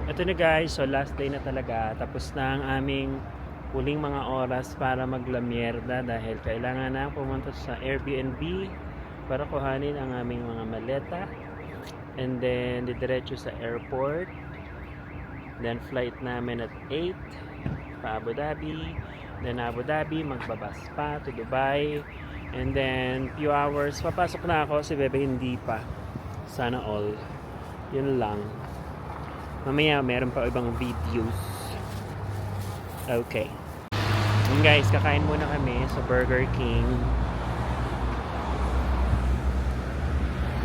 Ito na guys, so last day na talaga. Tapos na ang aming huling mga oras para maglamierda dahil kailangan na pumunta sa Airbnb para kuhanin ang aming mga maleta. And then, didiretso sa airport. Then, flight namin at 8 pa Abu Dhabi. Then, Abu Dhabi, magbabas pa to Dubai. And then, few hours, papasok na ako. Si Bebe hindi pa. Sana all. Yun lang. Mamaya, meron pa ibang videos. Okay. Yun guys, kakain muna kami sa Burger King.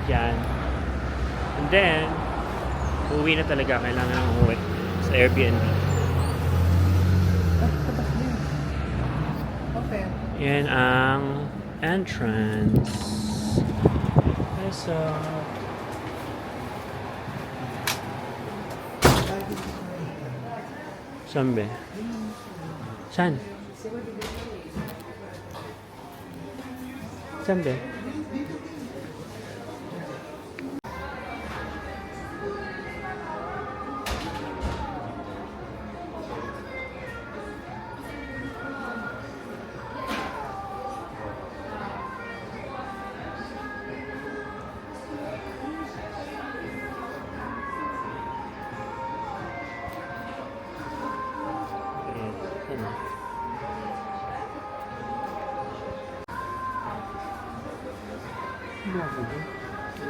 Yan. And then, uwi na talaga. Kailangan ng umuwi sa Airbnb. Okay. Yan ang entrance. So, saan ba? Saan? Saan ba?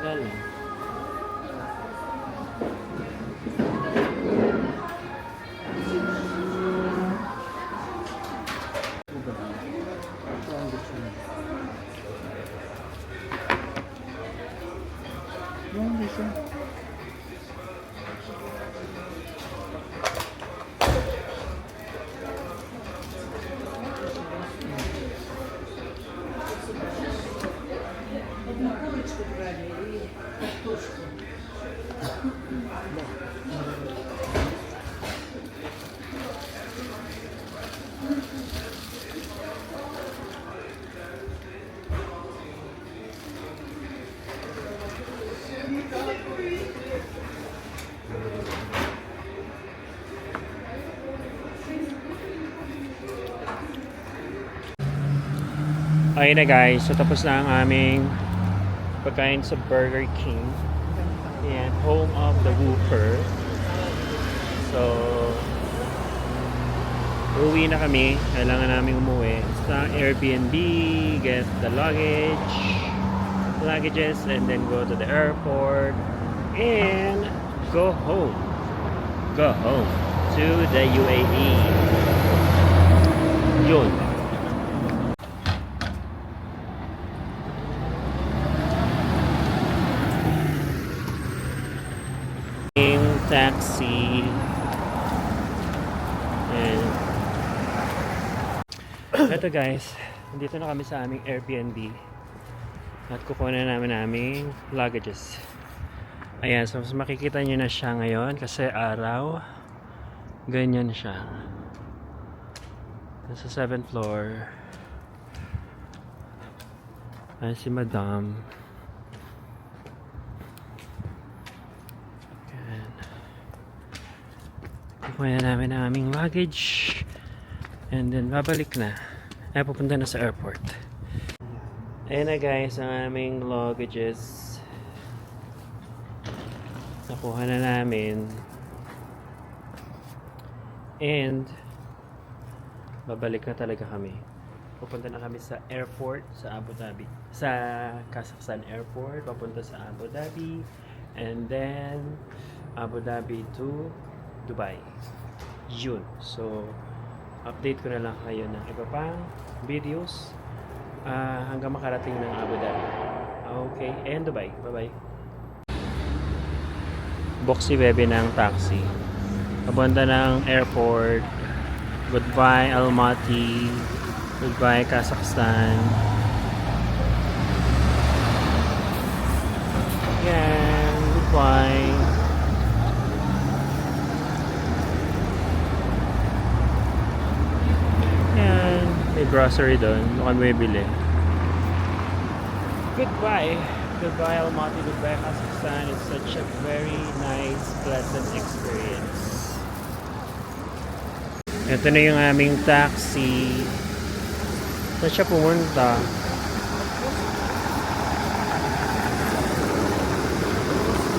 Wala lang. Ayun na guys, so tapos na ang aming pagkain sa Burger King. Ayan, home of the Whopper. So, uwi na kami. Kailangan namin umuwi sa Airbnb, get the luggages, and then go to the airport and go home. Go home to the UAE. Yun. Taxi and eto guys, dito na kami sa aming Airbnb at kukuha na namin aming luggages. Ayan, so makikita nyo na siya ngayon kasi araw, ganyan siya. Nasa 7th floor. Ayan si Madam. Kukuha namin ang aming luggage and then babalik na. Ay, pupunta na sa airport. Ayan na guys ang aming luggages. Nakuha na namin. And babalik na talaga kami. Pupunta na kami sa airport sa Abu Dhabi. Sa Kazakhstan airport. Papunta sa Abu Dhabi. And then Abu Dhabi to Dubai. Yun. So, update ko na lang kayo ng iba pang videos hanggang makarating ng Abu Dhabi. Okay. And Dubai. Bye-bye. Book si Bebe ng taxi. Papunta ng airport. Goodbye, Almaty. Goodbye, Kazakhstan. Yan. Goodbye. May grocery doon. Doon kami bibili. Goodbye. goodbye Almaty, goodbye Kazakhstan. It's such a very nice, pleasant experience. Ito na yung aming taxi. Saan siya pumunta?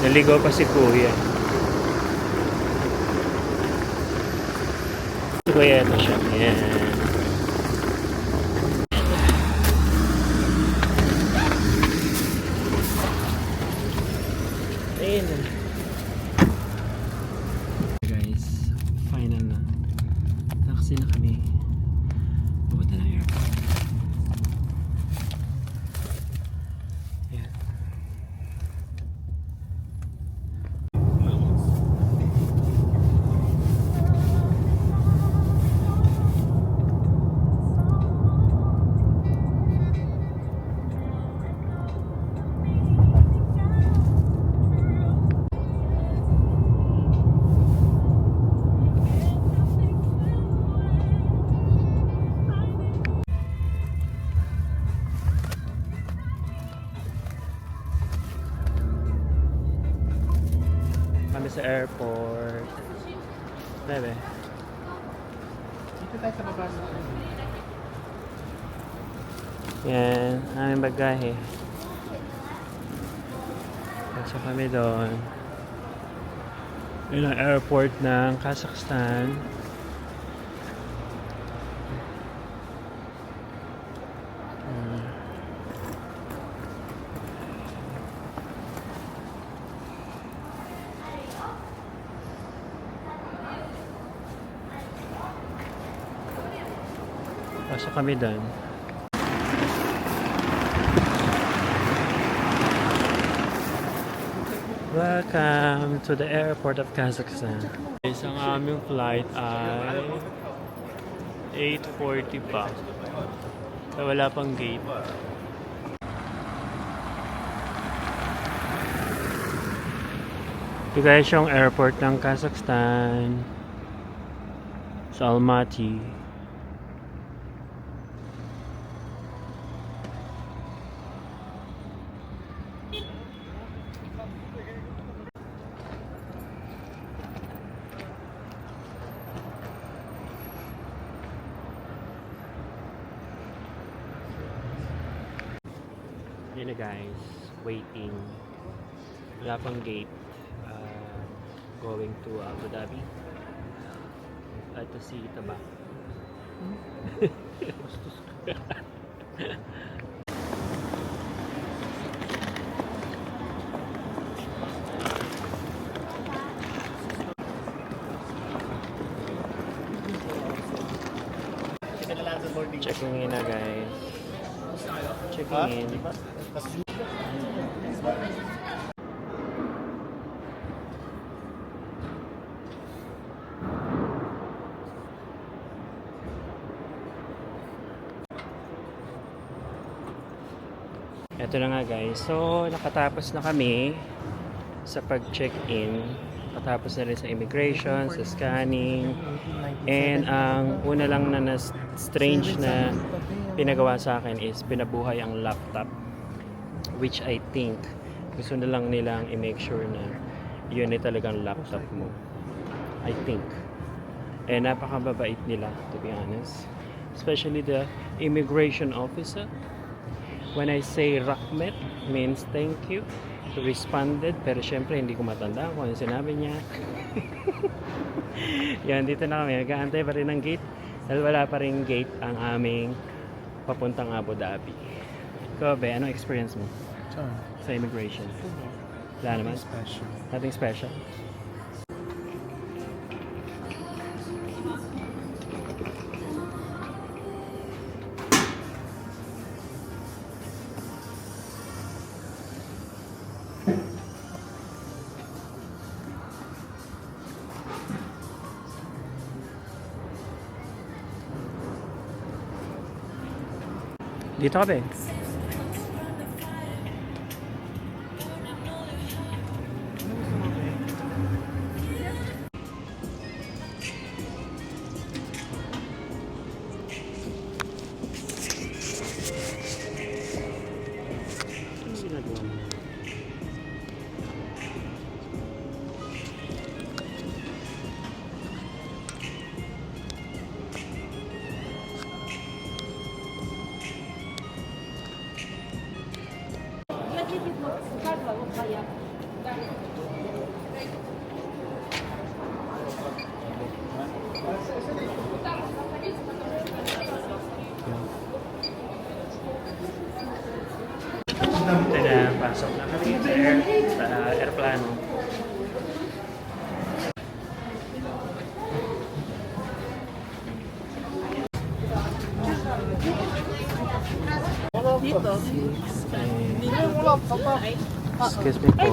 Naligaw pa si Kuya. Kuya, ito siya. Yan. Ayun. Guys, final na. Taxi na kami. Pupunta na airport. Yan. Kami sa airport. Bebe. Dito tayo sa baba na. Yan, aming bagahe. Pasok kami doon. Yun ang airport ng Kazakhstan. Pasok kami doon. Welcome to the airport of Kazakhstan. Guys, ang aming flight ay 8:40 pa. So, wala pang gate. Ito guys yung airport ng Kazakhstan sa Almaty. Yun na guys, waiting. Wala pang gate. Going to Abu Dhabi. To see Tabak. Checking in na guys. Checking in. Ito na nga guys. So, nakatapos na kami sa pag-check-in. Nakatapos na rin sa immigration, sa scanning. And ang una lang na strange na pinagawa sa akin is pinabuhay ang laptop. Which I think gusto na lang nilang i-make sure na yun ay talagang laptop mo. I think. And napakababait nila, to be honest. Especially the immigration officer. When I say Rahmet, means thank you. Responded, pero syempre hindi ko matanda kung ano sinabi niya. Yan, dito na kami. Nag-aantay pa rin ng gate. Dahil wala pa rin gate ang aming papuntang Abu Dhabi. Ikaw, be, anong experience mo sa immigration? Wala naman? Special. Nothing special? Dito ka ba? Ano ginagawa mo? sa aeroplano. Dito. Excuse me po.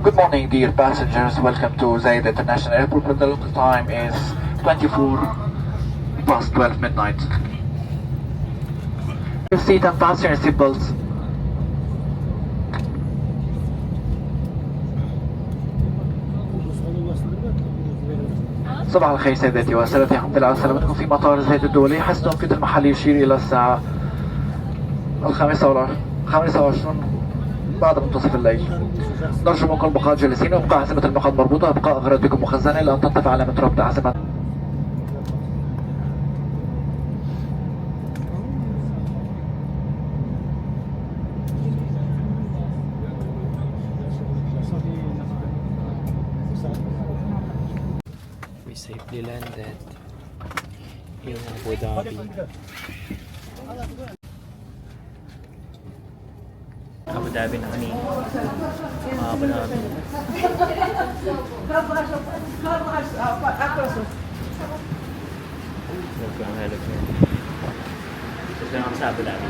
Good morning, dear passengers. Welcome to Zayed International Airport. The local time is 24 past 12 midnight. Your seat and fasten your seatbelts. صباح الخير سيداتي وسادتي، الحمد لله على سلامتكم في مطار زايد الدولي. حسب التوقيت المحلي يشير إلى الساعة 25 بعد منتصف الليل. نرجو منكم البقاء جالسين وابقاء عزمة المقعد مربوطة، ابقاء أغراضكم مخزنة إلى أن تنطفئ علامة ربط عزمة. We safely landed in Abu Dhabi. Abu Dhabi na kami. Abu Dhabi. Look ang halog niya. Ito lang ako sa Abu Dhabi.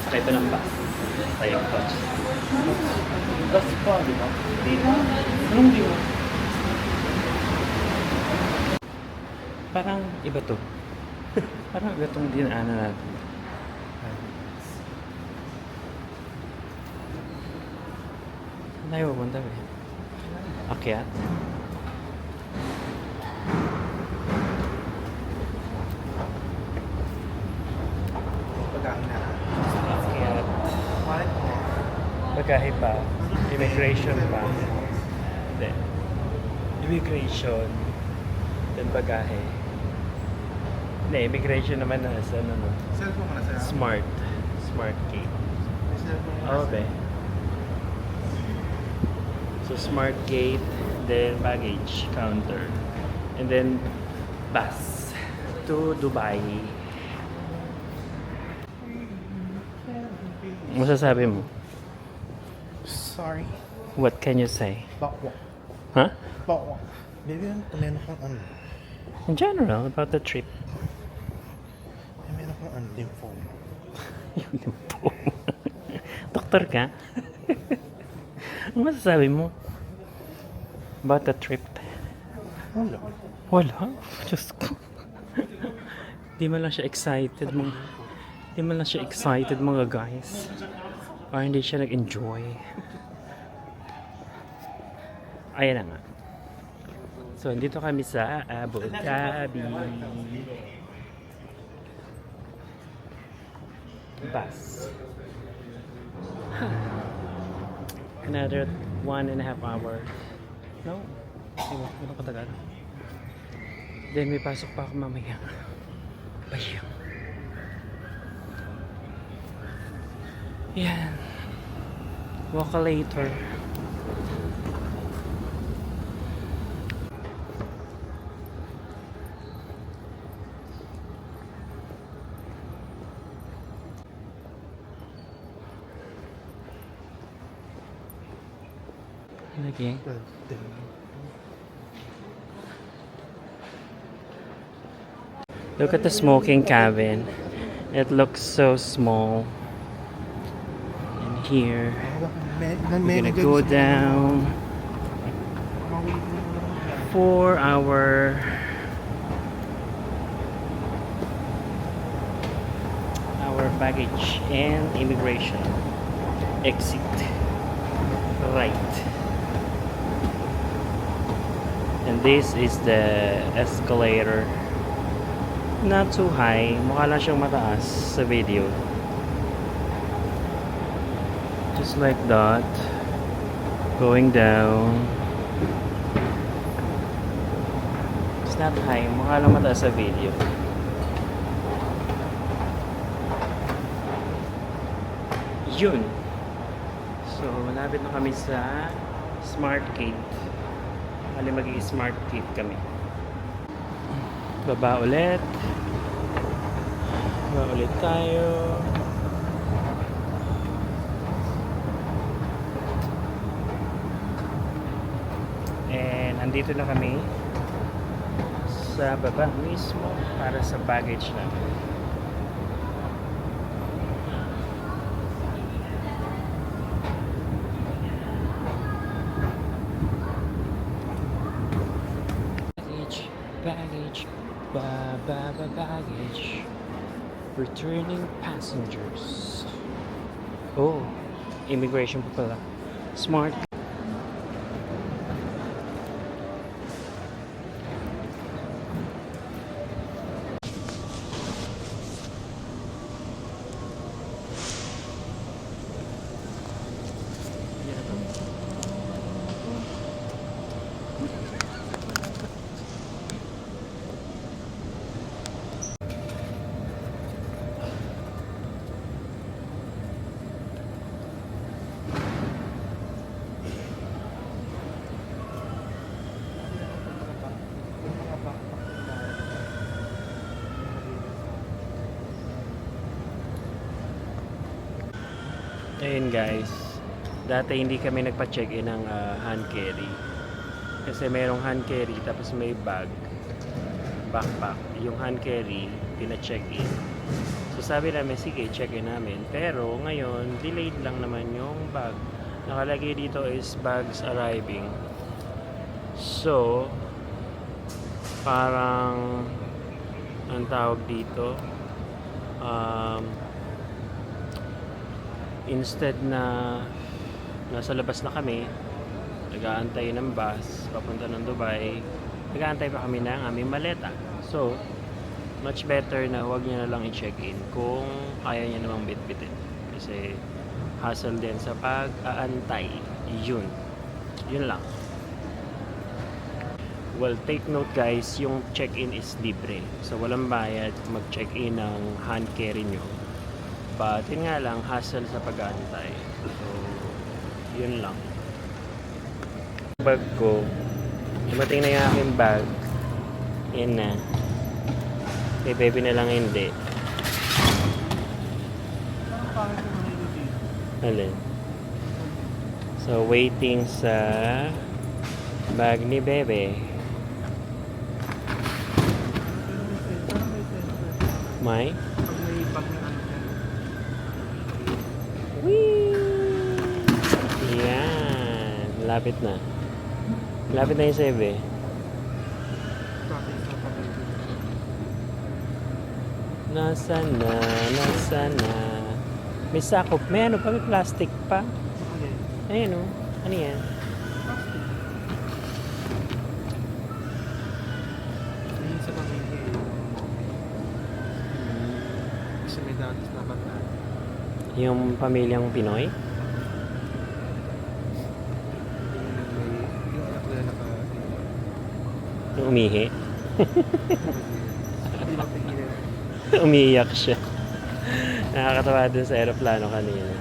Sakay pa ng bus. Tayong coach. Bus pa, di ba? Di ba? Hindi ba? Parang iba to. Parang iba tong dinaanan natin. Tayo pupunta ba? Akyat. Akyat. Bagahe pa. Immigration pa. Then, immigration. Then bagahe. Hindi, immigration naman na sa ano. Cellphone mo na sa'yo? Smart gate. Cellphone mo na Oh, be. So smart gate, then baggage counter, and then bus to Dubai. Masasabi mo? Sorry. What can you say? Bakwa. Huh? Bakwa. Baby, meron kang ano? In general, about the trip. Meron kang ano? Lymphoma. Yun po. Doktor ka? Ano masasabi mo? About the trip? Wala. Wala? Diyos ko. Di man lang siya excited mga... Di man lang siya excited mga guys. Or hindi siya nag-enjoy. Ayan na nga. So, dito kami sa Abu Dhabi. Bus. Another 1.5 hours. No? Diba? Ano katagal? Then may pasok pa ako mamaya. Bayang. Yan. Walk later. Lagi. Look at the smoking cabin. It looks so small. And here, we're gonna go down for our baggage and immigration exit. Right. And this is the escalator. Not too high. Mukha lang siyang mataas sa video. Just like that. Going down. It's not high. Mukha lang mataas sa video. Yun. So, malapit na kami sa Smart Gate. Bali mag-i-Smart Gate kami. Baba ulit. Baba ulit tayo. And andito na kami sa baba mismo para sa baggage namin. Baggage. Returning passengers. Oh, immigration pa pala. Smart. Ayun guys, dati hindi kami nagpa-check-in ng hand carry. Kasi merong hand carry tapos may backpack. Yung hand carry, pina-check-in. So sabi namin, sige, check-in namin. Pero ngayon, delayed lang naman yung bag. Nakalagay dito is bags arriving. So, parang, ang tawag dito, instead na nasa labas na kami, nag-aantay ng bus papunta ng Dubai, nag-aantay pa kami ng aming maleta. So, much better na huwag niya na lang i-check-in kung kaya niya namang bitbitin. Kasi hassle din sa pag-aantay. Yun lang. Well, take note guys, yung check-in is libre. So, walang bayad mag-check-in ng hand carry nyo. But, yun nga lang, hassle sa pag-aantay. So, yun lang. Bag ko, dumating na yung aking bag. Yan na. Kay baby na lang hindi. Alin? So, waiting sa bag ni bebe. May? Whee! Yan. Lapit na. Lapit na yung sebe. Nasa na. May sakop. May ano pa? May plastic pa. Ayan o. Ano yan? Sa pamilya. Kasi may datos na bata. Yung pamilyang Pinoy? Yung anak nila Yung umihi? Hindi lang tigilan. Umiiyak siya. Nakakatawa dun sa aeroplano kanina.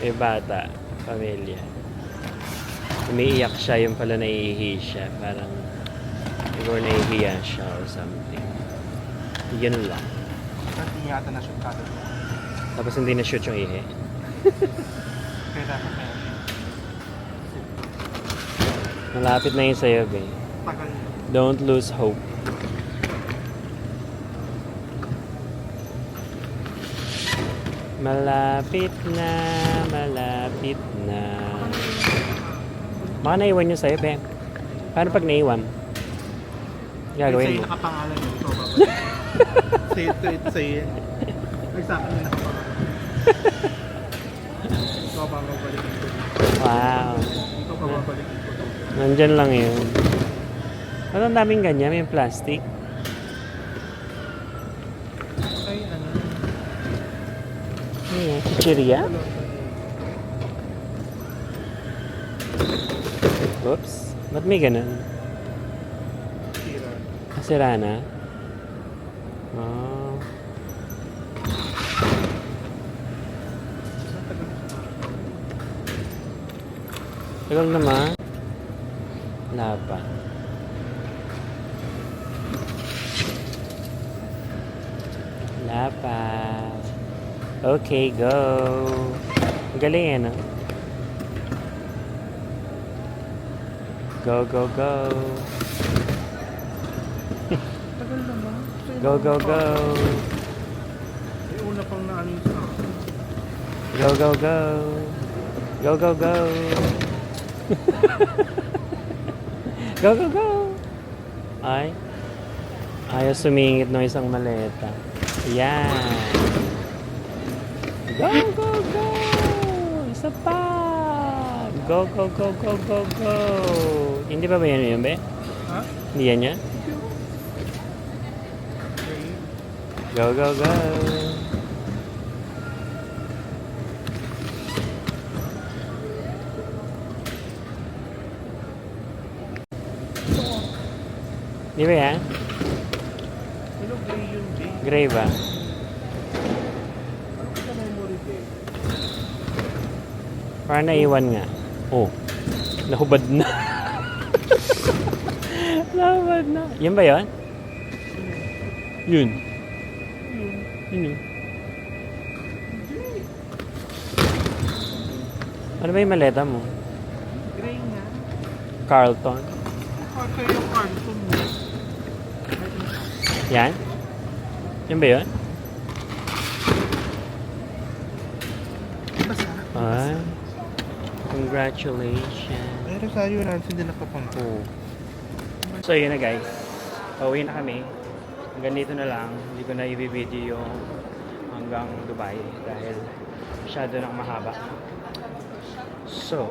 May bata, pamilya. Umiiyak siya, yung pala naiihi siya. Parang, siguro naiihiya siya or something. Yun lang. Hindi yata na-shoot ka doon. Tapos hindi na-shoot yung ihi. Kaya dapat na yan. Malapit na yun sa'yo, be. Tagal na. Don't lose hope. Malapit na, malapit na. Baka naiwan yun sa'yo, be. Paano pag naiwan? Gagawin Sa'yo mo. nakapangalan yun. Ikaw ba? Ito sa'yo yan. Ay sa akin yung nakapangalan. Ikaw ba babalikin ko? Wow. Ikaw ba babalikin ko? Nandyan lang yun. Ba't ang daming ganyan? May plastic. Ay, ano? Ayan, chichirya. Oops. Ba't may ganun? Tira. Sira na? Oh. Tagal naman. Wala pa. Wala pa. Okay, go. Ang galing yan, ah. Go, go, go. Tagal naman. Go, go, go. May una pang naano yung sa akin. Go, go, go. Go, go, go. Go, go, go. Ay. Ayaw sumingit ng isang maleta. Yan. Go, go, go! Isa pa! Go, go, go, go, go, go! Hindi pa ba yan yun, be? Ha? Hindi yan yan? Go, go, go! Di ba yan? Ano gray yun, Jay? Gray ba? Ano ka memory, Jay? Parang naiwan nga. Oh. Nahubad na. Nahubad na. Yan ba yun? Yun. Yun yun. Ano ba yung maleta mo? Gray nga. Carlton. Kaka yung cartoon mo. Yan? Yan ba yun? Basta. Ah. Congratulations. Pero sa'yo, Nancy, hindi nakapang. Oh. So yun na guys. Pauwi na kami. Hanggang dito na lang. Hindi ko na i-video yung hanggang Dubai dahil masyado nang mahaba. So,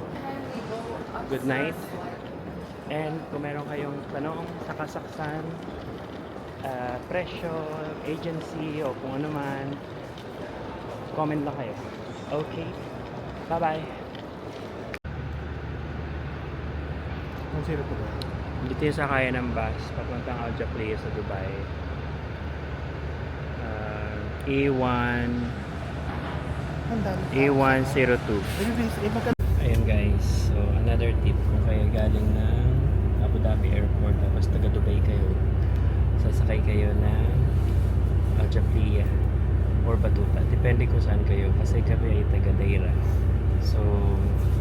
good night. And kung meron kayong tanong sa kasaksan, presyo, agency, o kung ano man, comment lang kayo. Okay? Bye-bye! Ang sino po ba? Dito yung sakayan ng bus papuntang Al Japlia sa Dubai. A1 Ang dami. A102. Ayun guys, so another tip kung kayo galing ng Abu Dhabi Airport tapos taga Dubai kayo, sasakay kayo ng Al Japlia or Batuta, depende kung saan kayo kasi kami ay taga Deira, so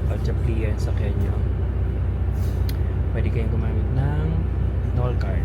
Al Japlia yung sakyan nyo, pwede kayong gumamit ng Nol card.